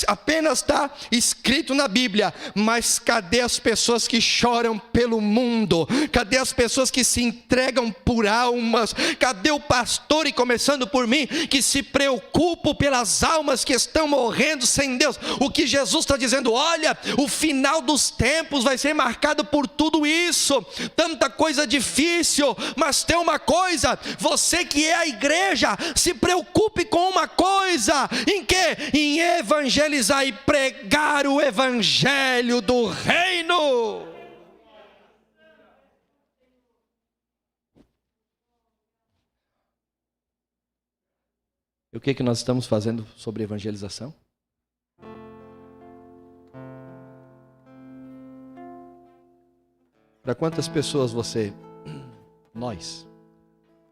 S1: apenas está escrito na Bíblia, mas cadê as pessoas que choram pelo mundo? Cadê as pessoas que se entregam por almas? Cadê o pastor, e começando por mim, que se preocupa pelas almas que estão morrendo sem Deus? O que Jesus está dizendo, olha, o final dos tempos vai ser marcado por tudo isso, tanta coisa difícil, mas tem uma coisa, você que é a igreja, se preocupe com uma coisa, em quê? Em evangelizar e pregar o evangelho do reino. o que nós estamos fazendo sobre evangelização? Para quantas pessoas nós,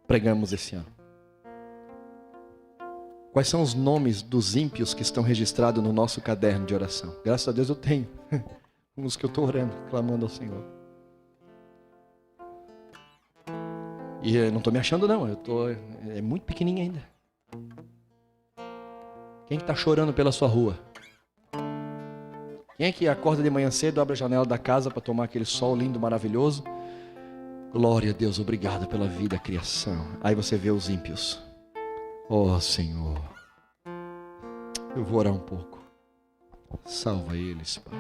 S1: pregamos esse ano? Quais são os nomes dos ímpios que estão registrados no nosso caderno de oração? Graças a Deus eu tenho. Uns que eu estou orando, clamando ao Senhor. E eu não estou me achando não, é muito pequenininho ainda. Quem que está chorando pela sua rua? Quem é que acorda de manhã cedo, abre a janela da casa para tomar aquele sol lindo, maravilhoso? Glória a Deus, obrigado pela vida, criação. Aí você vê os ímpios. Oh Senhor, eu vou orar um pouco. Salva eles, Pai.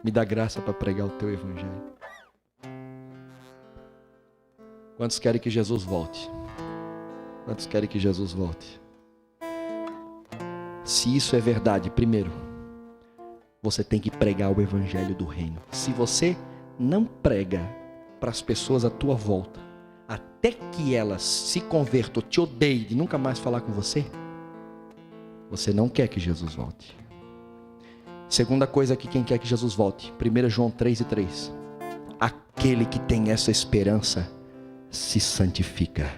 S1: Me dá graça para pregar o teu evangelho. Quantos querem que Jesus volte? Quantos querem que Jesus volte? Se isso é verdade, primeiro, você tem que pregar o evangelho do reino. Se você não prega para as pessoas à tua volta, até que elas se convertam, te odeiem e nunca mais falar com você, você não quer que Jesus volte. Segunda coisa aqui, quem quer que Jesus volte? 1 João 3:3. Aquele que tem essa esperança se santifica.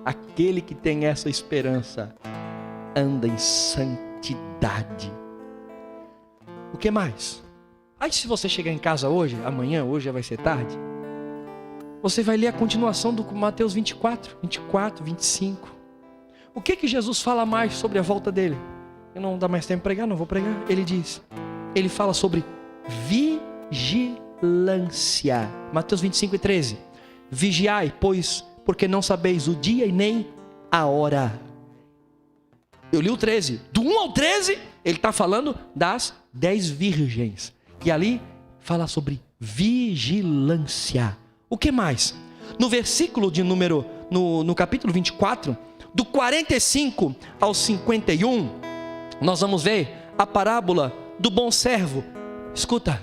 S1: Aquele que tem essa esperança anda em santidade. O que mais? Aí se você chegar em casa hoje, amanhã, hoje já vai ser tarde, você vai ler a continuação do Mateus 24, 25. O que Jesus fala mais sobre a volta dele? Eu não dá mais tempo para pregar, não vou pregar. Ele fala sobre vigilância. Mateus 25:13. Vigiai, pois, porque não sabeis o dia e nem a hora. Eu li o 13. Do 1 ao 13, ele está falando das 10 virgens. E ali fala sobre vigilância. O que mais? No versículo de número, no capítulo 24, do 45 ao 51, nós vamos ver a parábola do bom servo. Escuta,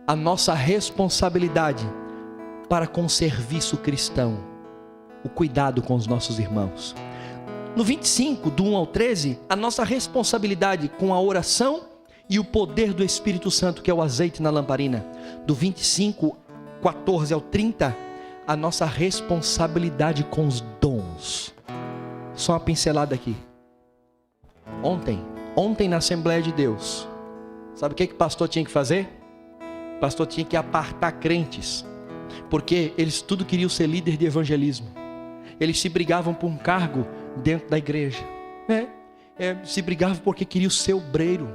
S1: a nossa responsabilidade para com o serviço cristão, o cuidado com os nossos irmãos. No 25, do 1 ao 13, a nossa responsabilidade com a oração e o poder do Espírito Santo, que é o azeite na lamparina. Do 25, 14 ao 30, a nossa responsabilidade com os dons. Só uma pincelada aqui. Ontem na Assembleia de Deus, sabe o que o pastor tinha que fazer? O pastor tinha que apartar crentes, porque eles tudo queriam ser líder de evangelismo. Eles se brigavam por um cargo dentro da igreja, se brigavam porque queriam ser obreiro,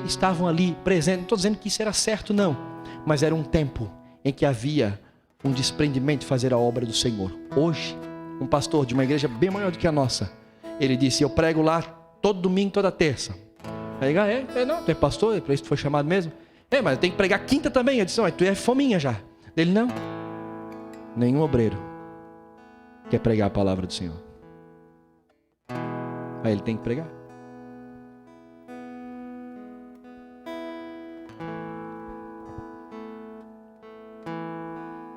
S1: estavam ali presentes. Não estou dizendo que isso era certo, não, mas era um tempo em que havia um desprendimento de fazer a obra do Senhor. Hoje, um pastor de uma igreja bem maior do que a nossa, ele disse: eu prego lá todo domingo, toda terça. Aí, não, tu é pastor, é para isso que foi chamado mesmo? Mas eu tenho que pregar quinta também. Eu disse: tu é fominha já. Ele: não, nenhum obreiro quer pregar a palavra do Senhor. Aí ele tem que pregar.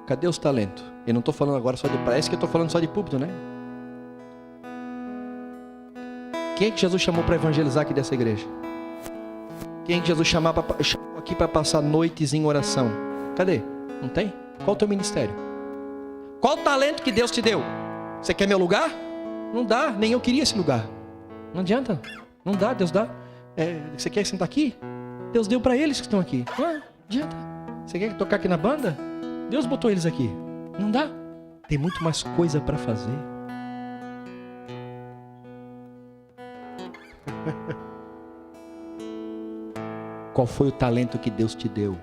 S1: Cadê os talentos? Eu não estou falando agora só de... Parece que eu estou falando só de púlpito, né? Quem é que Jesus chamou para evangelizar aqui dessa igreja? Quem é que Jesus chamou aqui para passar noites em oração? Cadê? Não tem? Qual o teu ministério? Qual o talento que Deus te deu? Você quer meu lugar? Não dá, nem eu queria esse lugar. Não adianta, não dá, Deus dá. Você quer sentar aqui? Deus deu para eles que estão aqui. Não adianta. Você quer tocar aqui na banda? Deus botou eles aqui. Não dá. Tem muito mais coisa para fazer. Qual foi o talento que Deus te deu?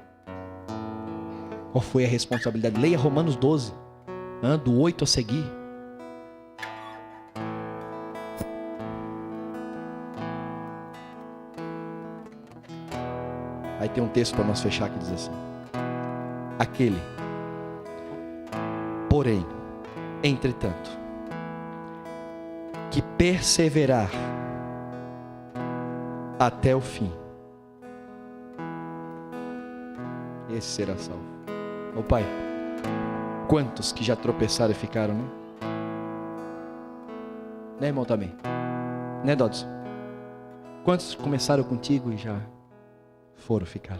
S1: Qual foi a responsabilidade? Leia Romanos 12, do 8 a seguir. Aí tem um texto para nós fechar que diz assim: aquele, porém, entretanto, que perseverar até o fim, esse será salvo. Ô Pai, quantos que já tropeçaram e ficaram, né? Né, irmão, também? Né, Dodson? Quantos começaram contigo e já foram ficar?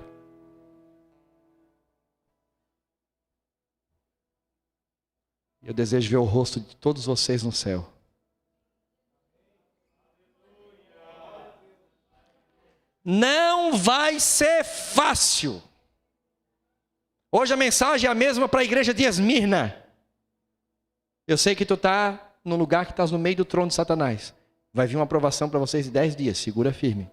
S1: Eu desejo ver o rosto de todos vocês no céu. Não vai ser fácil. Hoje a mensagem é a mesma para a igreja de Esmirna. Eu sei que tu está no lugar que estás no meio do trono de Satanás. Vai vir uma aprovação para vocês em 10 dias. Segura firme.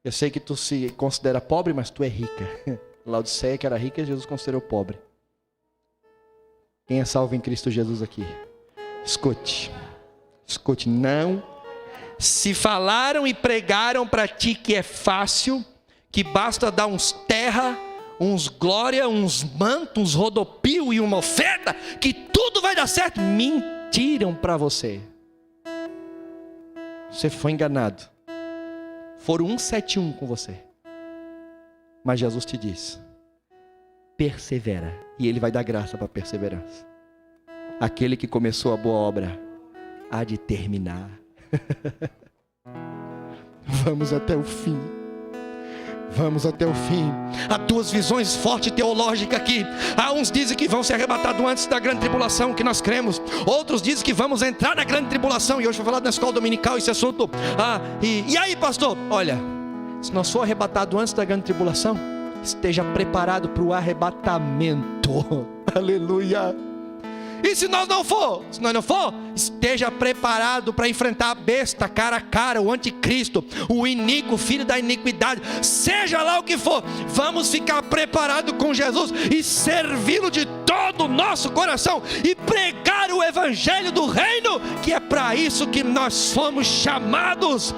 S1: Eu sei que tu se considera pobre, mas tu é rica. Laodiceia, que era rica, Jesus considerou pobre. Quem é salvo em Cristo Jesus aqui? Escute. Escute, não. Se falaram e pregaram para ti que é fácil, que basta dar uns terra, uns glória, uns mantos, uns rodopio e uma oferta, que tudo vai dar certo, mentiram para você. Você foi enganado. Foram 171 com você. Mas Jesus te diz: persevera, e Ele vai dar graça para a perseverança. Aquele que começou a boa obra há de terminar. Vamos até o fim. Vamos até o fim. Há duas visões fortes teológicas aqui. Há uns dizem que vão ser arrebatados antes da grande tribulação, que nós cremos. Outros dizem que vamos entrar na grande tribulação. E hoje eu vou falar na escola dominical esse assunto. E aí, pastor? Olha, se nós for arrebatado antes da grande tribulação, esteja preparado para o arrebatamento. Aleluia. E se nós não for, esteja preparado para enfrentar a besta cara a cara, o anticristo, o iníquo, filho da iniquidade, seja lá o que for. Vamos ficar preparados com Jesus e servi-lo de todo o nosso coração e pregar o evangelho do reino, que é para isso que nós fomos chamados.